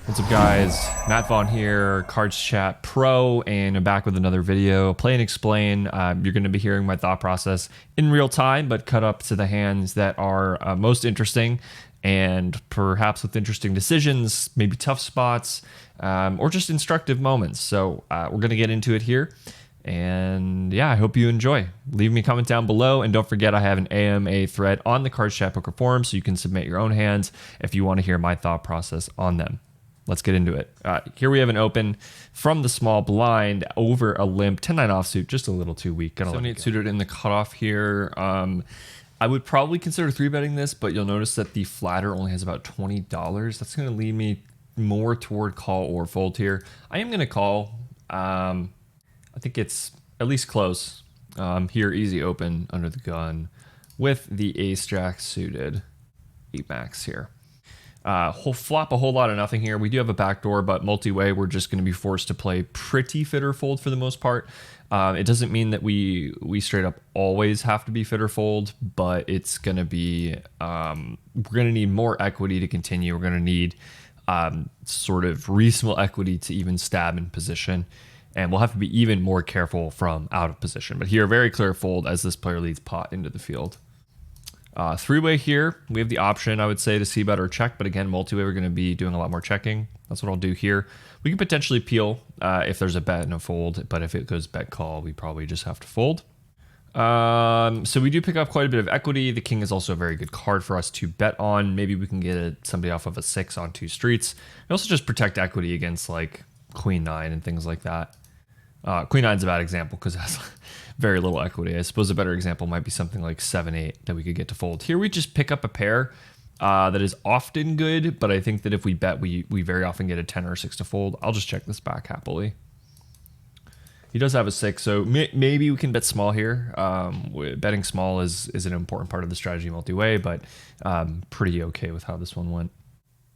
What's up, guys? Matt Vaughan here, CardsChat Pro, and I'm back with another video. Play and explain. You're going to be hearing my thought process in real time, but cut up to the hands that are most interesting, and perhaps with interesting decisions, maybe tough spots, or just instructive moments. So we're going to get into it here. And yeah, I hope you enjoy. Leave me a comment down below. And don't forget, I have an AMA thread on the CardsChat Poker Forum, so you can submit your own hands if you want to hear my thought process on them. Let's get into it. Here we have an open from the small blind over a limp 10-9 offsuit, just a little too weak. 7-8 suited in the cutoff here. I would probably consider 3-betting this, but you'll notice that the flatter only has about $20. That's going to lead me more toward call or fold here. I am going to call. I think it's at least close. Here, easy open under the gun with the ace-jack suited. 8 max here. Whole flop a whole lot of nothing here. We do have a backdoor, but multi-way, we're just going to be forced to play pretty fit or fold for the most part. It doesn't mean that we straight up always have to be fit or fold, but it's going to be, we're going to need more equity to continue. We're going to need sort of reasonable equity to even stab in position. And we'll have to be even more careful from out of position. But here, very clear fold as this player leads pot into the field. 3-way here, we have the option, I would say, to see bet or check, but again, multi-way, we're going to be doing a lot more checking. That's what I'll do here. We can potentially peel if there's a bet and a fold, but if it goes bet call, we probably just have to fold. So we do pick up quite a bit of equity. The king is also a very good card for us to bet on. Maybe we can get somebody off of a 6 on 2 streets. We also just protect equity against like queen 9 and things like that. Queen 9 is a bad example because it has very little equity. I suppose a better example might be something like 7-8 that we could get to fold. Here we just pick up a pair that is often good, but I think that if we bet, we very often get a 10 or a 6 to fold. I'll just check this back happily. He does have a 6, so maybe we can bet small here. Betting small is an important part of the strategy multi-way, but pretty okay with how this one went.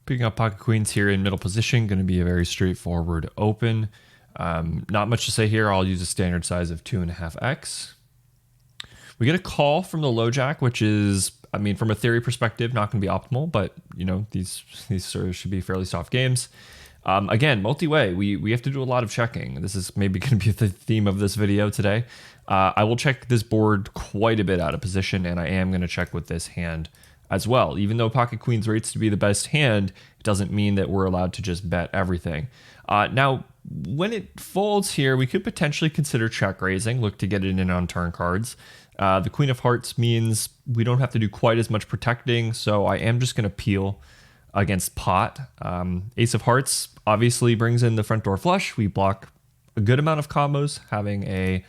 Picking up pocket queens here in middle position, going to be a very straightforward open. Not much to say here. I'll use a standard size of 2.5x. We get a call from the low jack, which is, I mean, from a theory perspective, not going to be optimal, but you know, these sort of should be fairly soft games. Again, multi-way, we have to do a lot of checking. This is maybe going to be the theme of this video today. I will check this board quite a bit out of position, and I am going to check with this hand as well. Even though pocket queens rates to be the best hand, it doesn't mean that we're allowed to just bet everything. Now, when it folds here, we could potentially consider check raising, look to get it in on turn cards. The Queen of Hearts means we don't have to do quite as much protecting, so I am just going to peel against pot. Ace of Hearts obviously brings in the front door flush. We block a good amount of combos, having a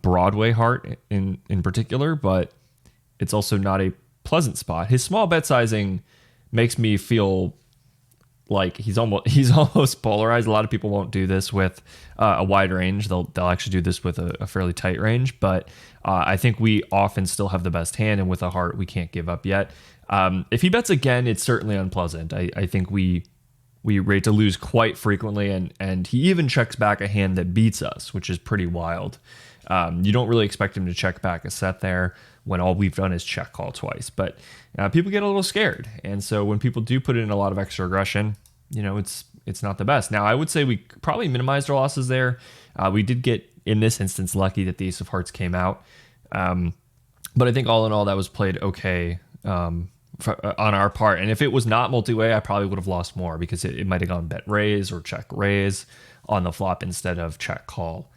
Broadway heart in particular, but it's also not a pleasant spot. His small bet sizing makes me feel like he's almost polarized. A lot of people won't do this with a wide range. They'll actually do this with a fairly tight range, but I think we often still have the best hand, and with a heart we can't give up yet. If he bets again, it's certainly unpleasant. I think we rate to lose quite frequently, and he even checks back a hand that beats us, which is pretty wild. You don't really expect him to check back a set there when all we've done is check call twice, but people get a little scared. And so when people do put in a lot of extra aggression, you know, it's not the best. Now, I would say we probably minimized our losses there. We did get, in this instance, lucky that the Ace of Hearts came out. But I think all in all, that was played okay on our part. And if it was not multi-way, I probably would have lost more because it might have gone bet raise or check raise on the flop instead of check call.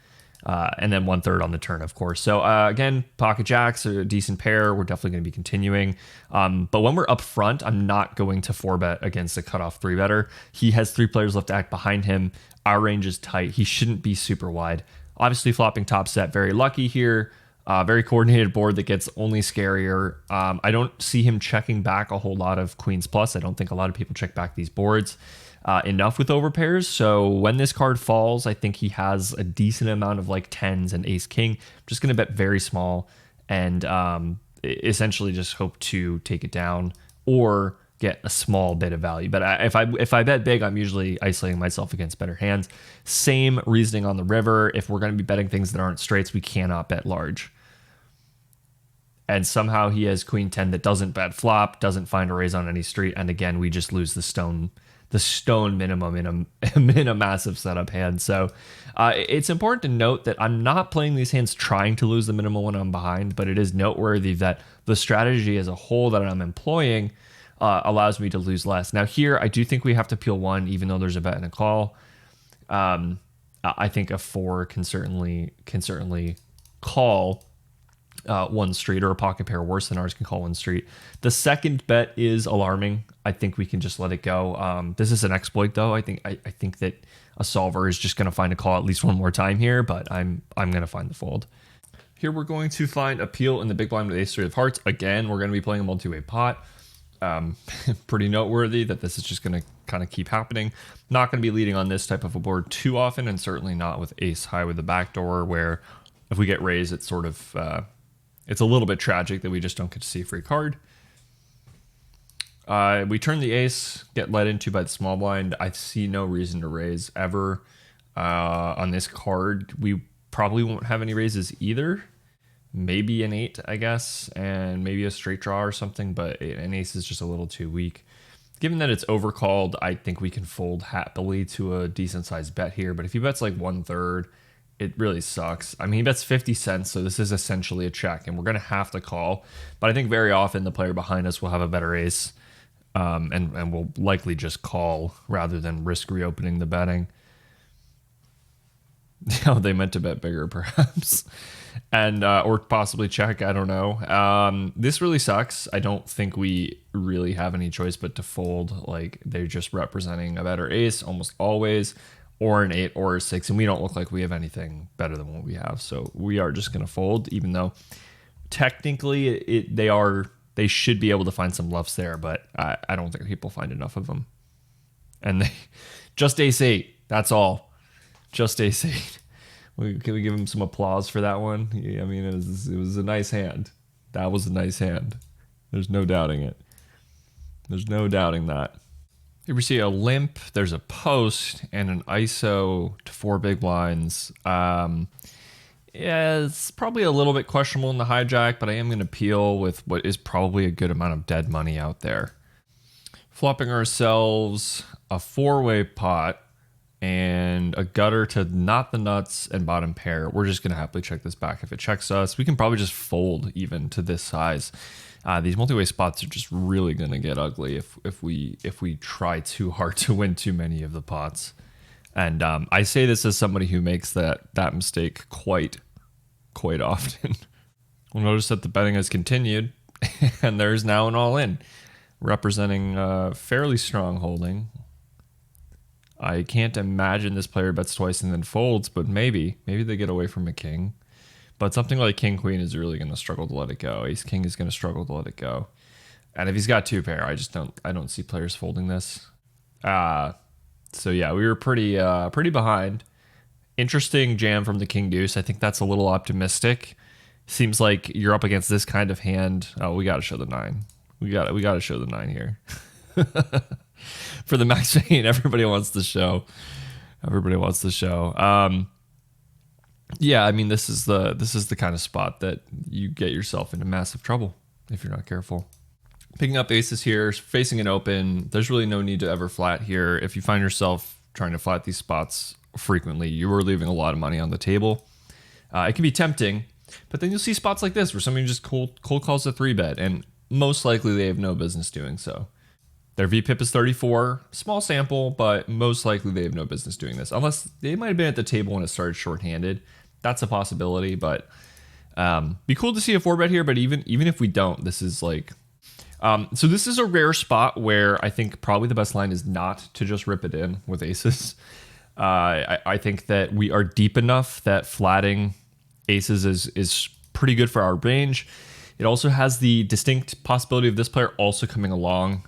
And then 1/3 on the turn, of course. So again, pocket jacks are a decent pair. We're definitely going to be continuing. But when we're up front, I'm not going to 4-bet against a cutoff 3-better. He has 3 players left to act behind him. Our range is tight. He shouldn't be super wide. Obviously, flopping top set, very lucky here. Very coordinated board that gets only scarier. I don't see him checking back a whole lot of queens plus. I don't think a lot of people check back these boards enough with overpairs. So when this card falls, I think he has a decent amount of like 10s and ace king. I'm just going to bet very small and essentially just hope to take it down or get a small bit of value. But if I bet big, I'm usually isolating myself against better hands. Same reasoning on the river. If we're going to be betting things that aren't straights, we cannot bet large. And somehow he has queen 10 that doesn't bet flop, doesn't find a raise on any street. And again, we just lose the stone the stone minimum in a massive setup hand. So it's important to note that I'm not playing these hands trying to lose the minimal when I'm behind, but it is noteworthy that the strategy as a whole that I'm employing allows me to lose less. Now here, I do think we have to peel one, even though there's a bet and a call. I think a 4 can certainly call one street, or a pocket pair worse than ours can call one street. The second bet is alarming. I think we can just let it go. This is an exploit though. I think that a solver is just going to find a call at least one more time here, but I'm going to find the fold. Here we're going to find a peel in the big blind with ace 3 of hearts. Again, we're going to be playing a multi-way pot. Pretty noteworthy that this is just going to kind of keep happening. Not going to be leading on this type of a board too often, and certainly not with ace high with the backdoor, where if we get raised, it's sort of it's a little bit tragic that we just don't get to see a free card. We turn the ace, get led into by the small blind. I see no reason to raise ever on this card. We probably won't have any raises either. Maybe an 8, I guess, and maybe a straight draw or something, but an ace is just a little too weak. Given that it's overcalled, I think we can fold happily to a decent sized bet here, but if he bets like 1/3, it really sucks. I mean, he bets 50 cents, so this is essentially a check, and we're going to have to call, but I think very often the player behind us will have a better ace, and will likely just call rather than risk reopening the betting. Oh, they meant to bet bigger, perhaps. And or possibly check, I don't know. This really sucks. I don't think we really have any choice but to fold. Like, they're just representing a better ace almost always, or an 8 or a 6, and we don't look like we have anything better than what we have. So we are just going to fold, even though technically they should be able to find some bluffs there, but I don't think people find enough of them. And they just ace 8, that's all. Just ace 8. Can we give him some applause for that one? I mean, it was a nice hand. That was a nice hand. There's no doubting it. There's no doubting that. Here we see a limp, there's a post, and an ISO to 4 big blinds. Yeah, it's probably a little bit questionable in the hijack, but I am going to peel with what is probably a good amount of dead money out there. Flopping ourselves a 4-way pot and a gutter to not the nuts and bottom pair. We're just going to happily check this back. If it checks us, we can probably just fold even to this size. These multi-way spots are just really going to get ugly if we try too hard to win too many of the pots. And I say this as somebody who makes that mistake quite often. We'll notice that the betting has continued, and there's now an all-in, representing fairly strong holding. I can't imagine this player bets twice and then folds, but maybe they get away from a king. But something like king queen is really going to struggle to let it go. Ace king is going to struggle to let it go. And if he's got 2 pair, I don't see players folding this. So yeah, we were pretty behind. Interesting jam from the king deuce. I think that's a little optimistic. Seems like you're up against this kind of hand. Oh, we got to show the 9. We got to show the 9 here. For the max pain, everybody wants the show. Everybody wants the show. Yeah, I mean, this is the kind of spot that you get yourself into massive trouble if you're not careful. Picking up aces here, facing an open. There's really no need to ever flat here. If you find yourself trying to flat these spots frequently, you are leaving a lot of money on the table. It can be tempting, but then you'll see spots like this where somebody just cold calls a 3-bet, and most likely they have no business doing so. Their VPIP is 34, small sample, but most likely they have no business doing this, unless they might have been at the table when it started shorthanded. That's a possibility, but be cool to see a 4-bet here. But even if we don't, this is like, so this is a rare spot where I think probably the best line is not to just rip it in with aces. I think that we are deep enough that flatting aces is pretty good for our range. It also has the distinct possibility of this player also coming along,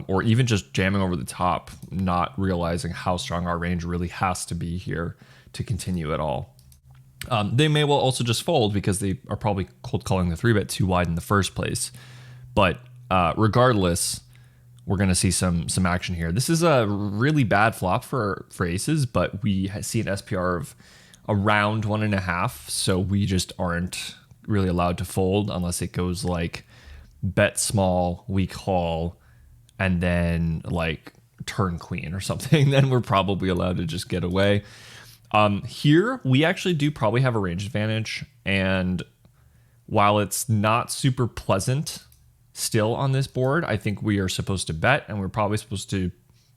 or even just jamming over the top, not realizing how strong our range really has to be here to continue at all. They may well also just fold because they are probably cold calling the 3-bet too wide in the first place. But regardless, we're going to see some action here. This is a really bad flop for aces, but we see an SPR of around 1.5, so we just aren't really allowed to fold unless it goes like bet small, we call, and then like turn queen or something, then we're probably allowed to just get away. Here, we actually do probably have a range advantage, and while it's not super pleasant still on this board, I think we are supposed to bet, and we're probably supposed to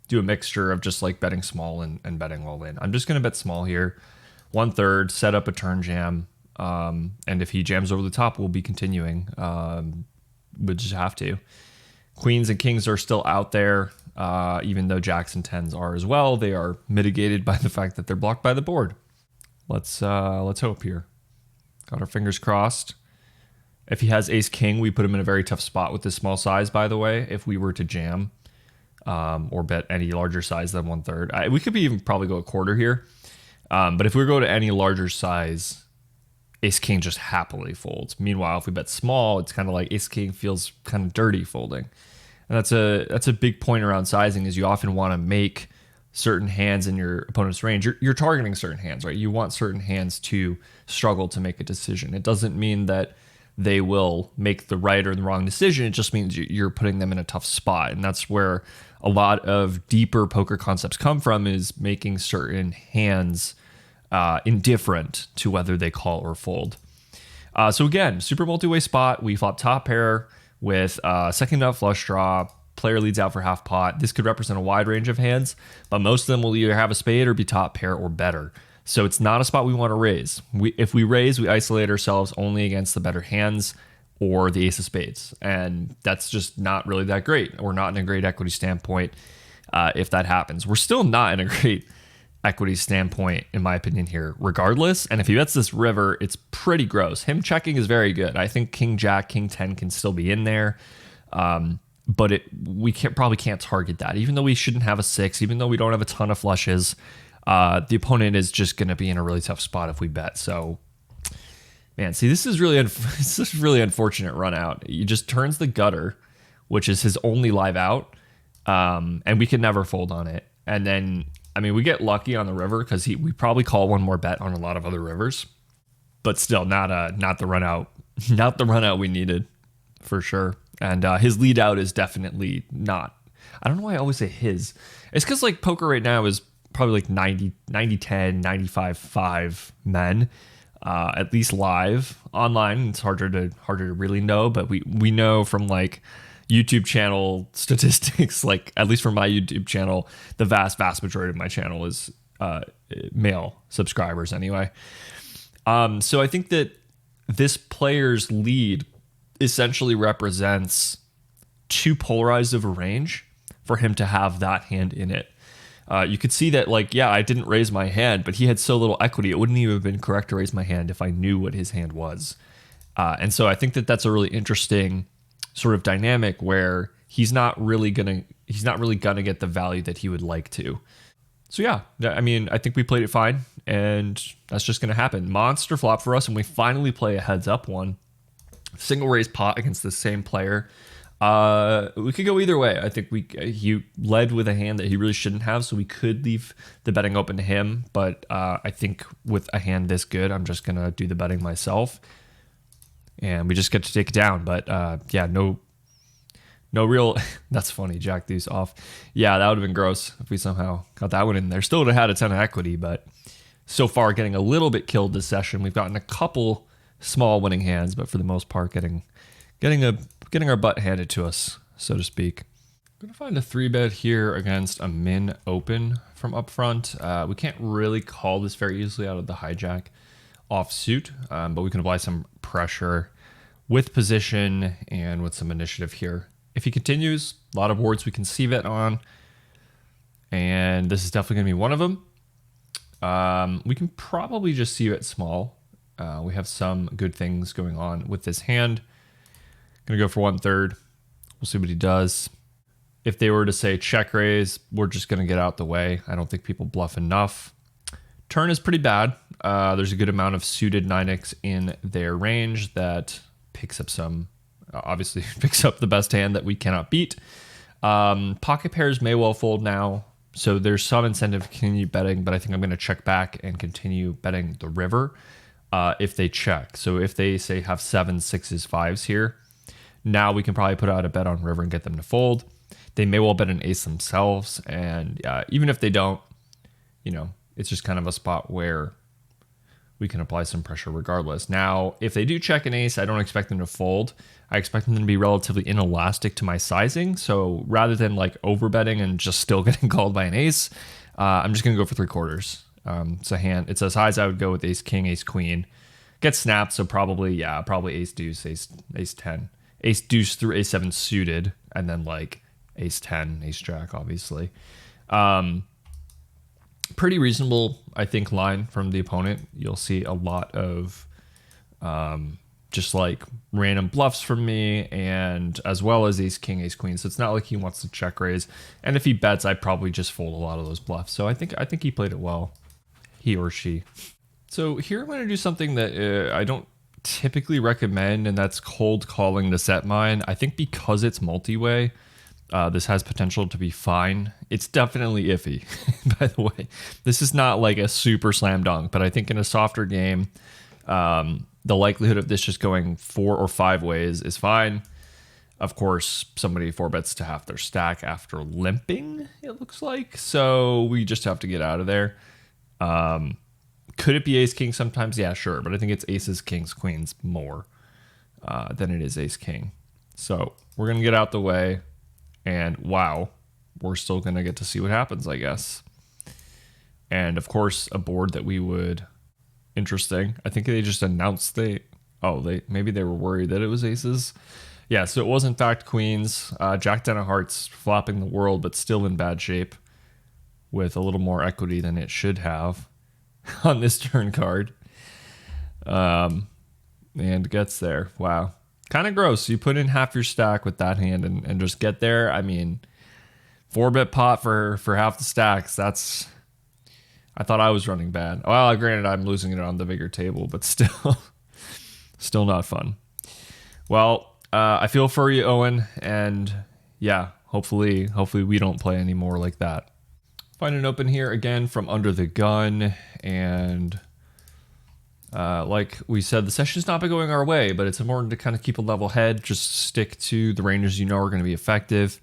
do a mixture of just like betting small and betting all in. I'm just going to bet small here, 1/3, set up a turn jam, and if he jams over the top, we'll be continuing. We'll just have to. Queens and kings are still out there, even though jacks and tens are as well. They are mitigated by the fact that they're blocked by the board. Let's hope here. Got our fingers crossed. If he has ace king, we put him in a very tough spot with this small size, by the way, if we were to jam or bet any larger size than 1/3. We could even probably go a quarter here. But if we go to any larger size, ace king just happily folds. Meanwhile, if we bet small, it's kind of like ace king feels kind of dirty folding. And that's a big point around sizing, is you often want to make certain hands in your opponent's range. You're targeting certain hands, right? You want certain hands to struggle to make a decision. It doesn't mean that they will make the right or the wrong decision. It just means you're putting them in a tough spot. And that's where a lot of deeper poker concepts come from, is making certain hands indifferent to whether they call or fold. So again, super multi-way spot. We flop top pair with second nut flush draw. Player leads out for half pot. This could represent a wide range of hands, but most of them will either have a spade or be top pair or better. So it's not a spot we want to raise. If we raise, we isolate ourselves only against the better hands or the ace of spades. And that's just not really that great. We're not in a great equity standpoint if that happens. We're still not in a great equity standpoint, in my opinion, here, regardless. And if he bets this river, it's pretty gross. Him checking is very good. I think king jack, king 10 can still be in there. But we probably can't target that. Even though we shouldn't have a 6, even though we don't have a ton of flushes, the opponent is just going to be in a really tough spot if we bet. So, man, see, this is really unfortunate run out. He just turns the gutter, which is his only live out, and we can never fold on it. And then, I mean, we get lucky on the river because we probably call one more bet on a lot of other rivers, but still not the run out we needed for sure. And his lead out is definitely not. I don't know why I always say his. It's because like poker right now is probably like 90-10, 95-5 men, at least live. Online, it's harder to really know, but we know from like YouTube channel statistics, like at least for my YouTube channel, the vast majority of my channel is male subscribers anyway. So I think that this player's lead essentially represents too polarized of a range for him to have that hand in it. You could see that, like, yeah, I didn't raise my hand, but he had so little equity, it wouldn't even have been correct to raise my hand if I knew what his hand was. And so I think that that's a really interesting sort of dynamic where he's not really gonna get the value that he would like to. So yeah, I mean, I think we played it fine, and that's just gonna happen. Monster flop for us, and we finally play a heads up one. Single raise pot against the same player. We could go either way. I think he led with a hand that he really shouldn't have, so we could leave the betting open to him. But I think with a hand this good, I'm just gonna do the betting myself, and we just get to take it down. But yeah, no real. That's funny. Jack these off. Yeah, that would have been gross if we somehow got that one in there. Still would have had a ton of equity, but so far getting a little bit killed this session. We've gotten a couple small winning hands, but for the most part, getting our butt handed to us, so to speak. I'm gonna find a 3-bet here against a min open from up front. We can't really call this very easily out of the hijack offsuit, but we can apply some pressure with position and with some initiative here. If he continues, a lot of boards we can c-bet on, and this is definitely gonna be one of them. We can probably just c-bet small. We have some good things going on with this hand. Gonna go for 1/3. We'll see what he does. If they were to say check raise, we're just gonna get out the way. I don't think people bluff enough. Turn is pretty bad. There's a good amount of suited 9x in their range that picks up obviously picks up the best hand that we cannot beat. Pocket pairs may well fold now, so there's some incentive to continue betting, but I think I'm gonna check back and continue betting the river if they check. So if they say have 7s, 6s, 5s here, now we can probably put out a bet on river and get them to fold. They may well bet an ace themselves. And even if they don't, it's just kind of a spot where we can apply some pressure regardless. Now, if they do check an ace, I don't expect them to fold. I expect them to be relatively inelastic to my sizing. So rather than like overbetting and just still getting called by an ace, I'm just going to go for 3/4. It's a size I would go with ace king, ace queen. Get snapped, so probably ace deuce, ace 10. Ace deuce through ace 7 suited, and then like ace 10, ace jack, obviously. Pretty reasonable, I think, line from the opponent. You'll see a lot of just like random bluffs from me, and as well as ace king, ace queen. So it's not like he wants to check raise. And if he bets, I probably just fold a lot of those bluffs. So I think he played it well, he or she. So here I'm going to do something that I don't typically recommend, and that's cold calling the set mine. I think because it's multi-way, this has potential to be fine. It's definitely iffy, by the way. This is not like a super slam dunk, but I think in a softer game, the likelihood of this just going 4 or 5 ways is fine. Of course, somebody 4-bets to half their stack after limping, it looks like. So we just have to get out of there. Could it be ace king sometimes? Yeah, sure. But I think it's aces, kings, queens more than it is ace king. So we're going to get out the way. And wow, we're still going to get to see what happens, I guess. And of course, a board that we would... Interesting. I think they just announced maybe they were worried that it was aces. Yeah, so it was in fact queens. Jack 10 of hearts flopping the world, but still in bad shape with a little more equity than it should have on this turn card. And gets there. Wow. Kind of gross. You put in half your stack with that hand and just get there. I mean, 4-bet pot for half the stacks. I thought I was running bad. Well, granted, I'm losing it on the bigger table, but still not fun. Well, I feel for you, Owen, and yeah, hopefully we don't play any more like that. Find an open here again from under the gun, and like we said, the session's not been going our way, but it's important to kind of keep a level head, just stick to the ranges you know are going to be effective.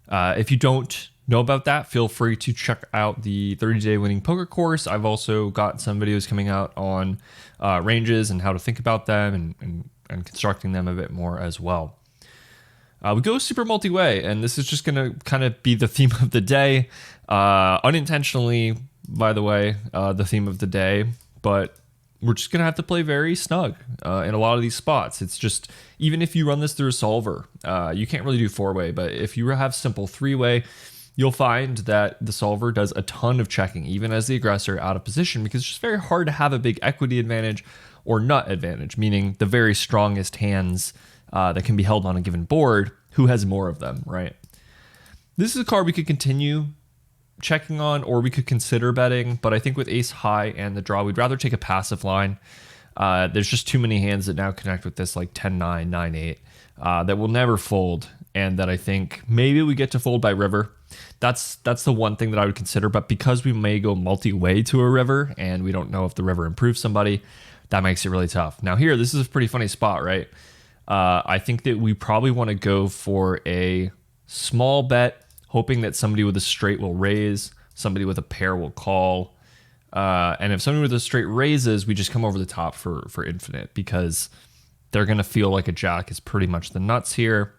If you don't know about that, feel free to check out the 30-day winning poker course. I've also got some videos coming out on ranges and how to think about them and constructing them a bit more as well. We go super multi-way, and this is just going to kind of be the theme of the day. Unintentionally, by the way, the theme of the day, but we're just going to have to play very snug in a lot of these spots. It's just, even if you run this through a solver, you can't really do 4-way, but if you have simple 3-way, you'll find that the solver does a ton of checking, even as the aggressor out of position, because it's just very hard to have a big equity advantage or nut advantage, meaning the very strongest hands that can be held on a given board, who has more of them, right? This is a card we could continue checking on, or we could consider betting, but I think with ace high and the draw, we'd rather take a passive line. There's just too many hands that now connect with this, like 10-9, 9-8, that will never fold, and that I think maybe we get to fold by river. That's the one thing that I would consider, but because we may go multi-way to a river, and we don't know if the river improves somebody, that makes it really tough. Now here, this is a pretty funny spot, right? I think that we probably want to go for a small bet, hoping that somebody with a straight will raise, somebody with a pair will call. And if somebody with a straight raises, we just come over the top for infinite, because they're going to feel like a jack is pretty much the nuts here.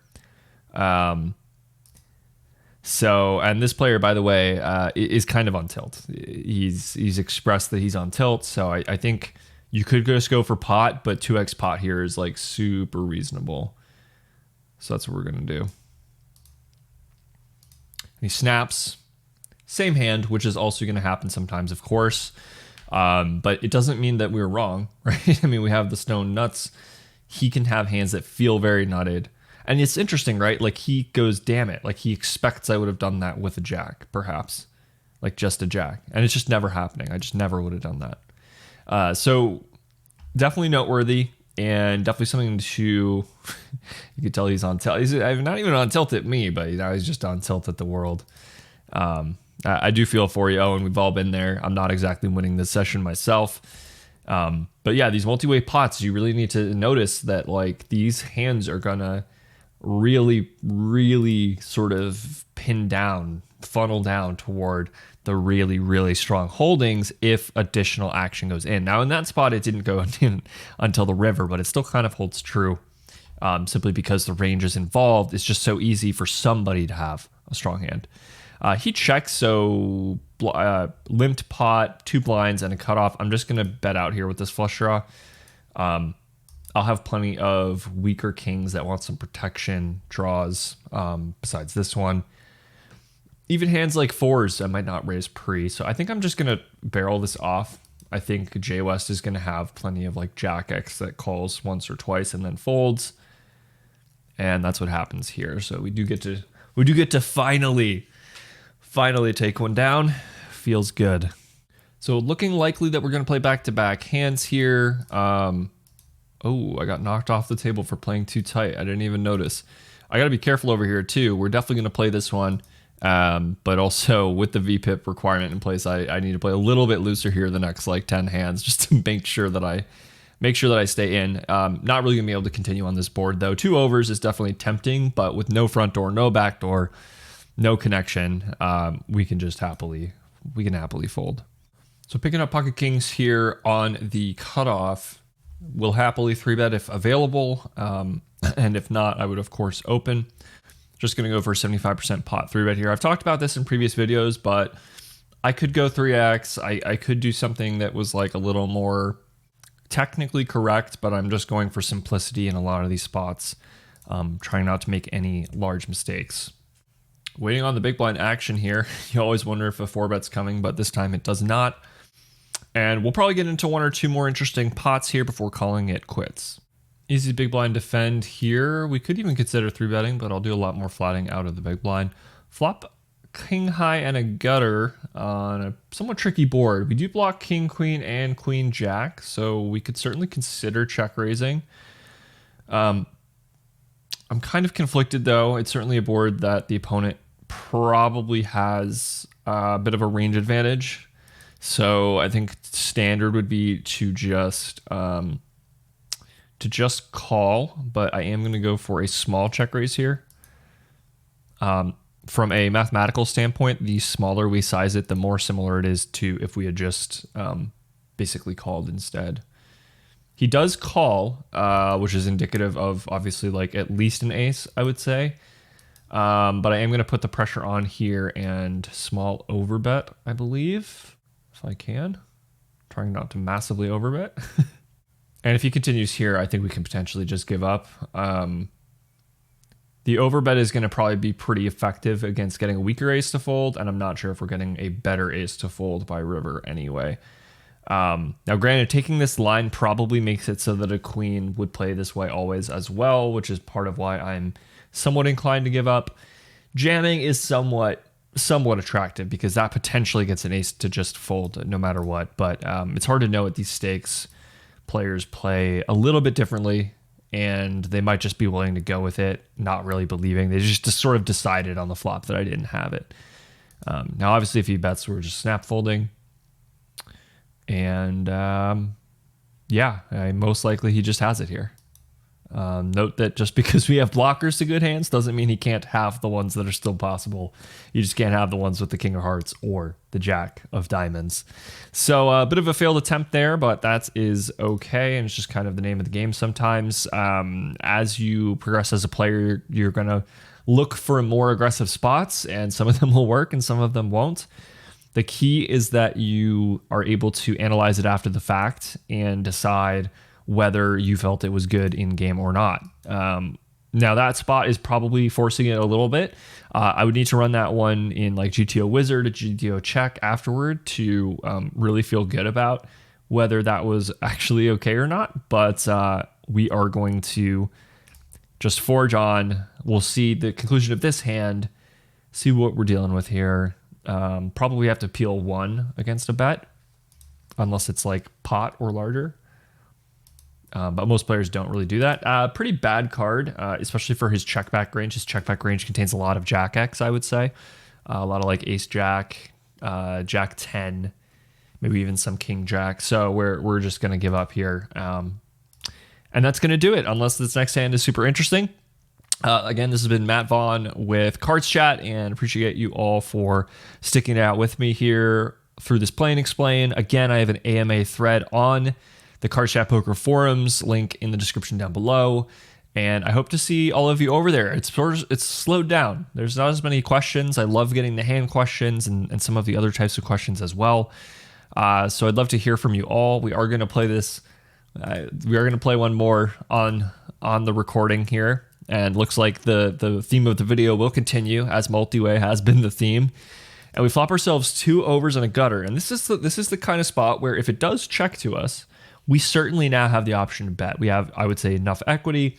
So, and this player, by the way, is kind of on tilt. He's expressed that he's on tilt. So I think you could just go for pot, but 2x pot here is like super reasonable. So that's what we're going to do. He snaps, same hand, which is also going to happen sometimes, of course. But it doesn't mean that we're wrong, right? I mean, we have the stone nuts. He can have hands that feel very nutted. And it's interesting, right? Like he goes, damn it. Like he expects I would have done that with a jack, perhaps. Like just a jack. And it's just never happening. I just never would have done that. So definitely noteworthy, and definitely something to, you could tell he's on tilt. He's not even on tilt at me, but he's just on tilt at the world. I do feel for you, Owen. We've all been there. I'm not exactly winning this session myself. But yeah, these multi-way pots, you really need to notice that like these hands are gonna really, really sort of pin down, funnel down toward the really, really strong holdings if additional action goes in. Now, in that spot, it didn't go in until the river, but it still kind of holds true simply because the range is involved. It's just so easy for somebody to have a strong hand. He checks, so limped pot, 2 blinds, and a cutoff. I'm just going to bet out here with this flush draw. I'll have plenty of weaker kings that want some protection draws besides this one. Even hands like 4s, I might not raise pre. So I think I'm just going to barrel this off. I think J West is going to have plenty of like Jack X that calls once or twice and then folds. And that's what happens here. So we do get to finally take one down. Feels good. So looking likely that we're going to play back-to-back hands here. Oh, I got knocked off the table for playing too tight. I didn't even notice. I got to be careful over here too. We're definitely going to play this one. But also with the VPIP requirement in place, I need to play a little bit looser here the next like 10 hands just to make sure that I stay in. Not really gonna be able to continue on this board though. 2 overs is definitely tempting, but with no front door, no back door, no connection, we can happily fold. So picking up pocket kings here on the cutoff, we'll happily 3-bet if available. And if not, I would of course open. Just going to go for a 75% pot 3-bet here. I've talked about this in previous videos, but I could go 3x. I could do something that was like a little more technically correct, but I'm just going for simplicity in a lot of these spots, trying not to make any large mistakes. Waiting on the big blind action here. You always wonder if a 4-bet's coming, but this time it does not. And we'll probably get into 1 or 2 more interesting pots here before calling it quits. Easy big blind defend here. We could even consider 3-betting, but I'll do a lot more flatting out of the big blind. Flop king high and a gutter on a somewhat tricky board. We do block king, queen, and queen jack, so we could certainly consider check raising. I'm kind of conflicted though. It's certainly a board that the opponent probably has a bit of a range advantage. So I think standard would be to just call, but I am going to go for a small check raise here. From a mathematical standpoint, the smaller we size it, the more similar it is to if we had just basically called instead. He does call, which is indicative of obviously like at least an ace, I would say. But I am going to put the pressure on here and small overbet, I believe, if I can. Trying not to massively overbet. And if he continues here, I think we can potentially just give up. The overbet is going to probably be pretty effective against getting a weaker ace to fold, and I'm not sure if we're getting a better ace to fold by river anyway. Now, granted, taking this line probably makes it so that a queen would play this way always as well, which is part of why I'm somewhat inclined to give up. Jamming is somewhat attractive because that potentially gets an ace to just fold no matter what, but it's hard to know at these stakes. Players play a little bit differently, and they might just be willing to go with it, not really believing. They just sort of decided on the flop that I didn't have it. Now, obviously, if he bets, we're just snap folding. And yeah, most likely he just has it here. Note that just because we have blockers to good hands doesn't mean he can't have the ones that are still possible. You just can't have the ones with the king of hearts or the jack of diamonds. So a bit of a failed attempt there, but that is okay. And it's just kind of the name of the game sometimes. As you progress as a player, you're going to look for more aggressive spots, and some of them will work and some of them won't. The key is that you are able to analyze it after the fact and decide whether you felt it was good in game or not. Now that spot is probably forcing it a little bit. I would need to run that one in like GTO Wizard, a GTO check afterward to really feel good about whether that was actually okay or not. But we are going to just forge on. We'll see the conclusion of this hand, see what we're dealing with here. Probably have to peel 1 against a bet, unless it's like pot or larger. But most players don't really do that. Pretty bad card, especially for his check back range. His check back range contains a lot of Jack X, I would say. A lot of like Ace Jack, Jack 10, maybe even some King Jack. So we're just going to give up here. And that's going to do it, unless this next hand is super interesting. Again, this has been Matt Vaughan with CardsChat, and appreciate you all for sticking it out with me here through this Play and Explain. Again, I have an AMA thread on the CardsChat Poker forums, link in the description down below. And I hope to see all of you over there. It's slowed down. There's not as many questions. I love getting the hand questions and some of the other types of questions as well. So I'd love to hear from you all. We are going to play this. We are going to play one more on the recording here. And looks like the theme of the video will continue, as Multiway has been the theme. And we flop ourselves 2 overs and a gutter. And this is the kind of spot where if it does check to us, we certainly now have the option to bet. We have, I would say, enough equity.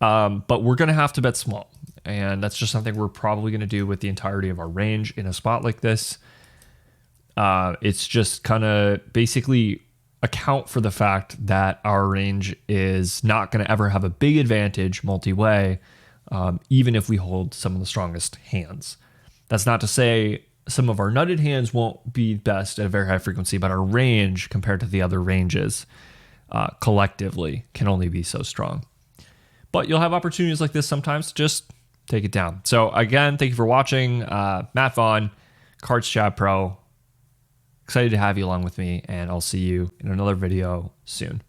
But we're going to have to bet small. And that's just something we're probably going to do with the entirety of our range in a spot like this. It's just kind of basically account for the fact that our range is not going to ever have a big advantage multi-way, even if we hold some of the strongest hands. That's not to say some of our nutted hands won't be best at a very high frequency, but our range compared to the other ranges collectively can only be so strong. But you'll have opportunities like this sometimes to just take it down. So again, thank you for watching. Matt Vaughan, CardsChat Pro. Excited to have you along with me, and I'll see you in another video soon.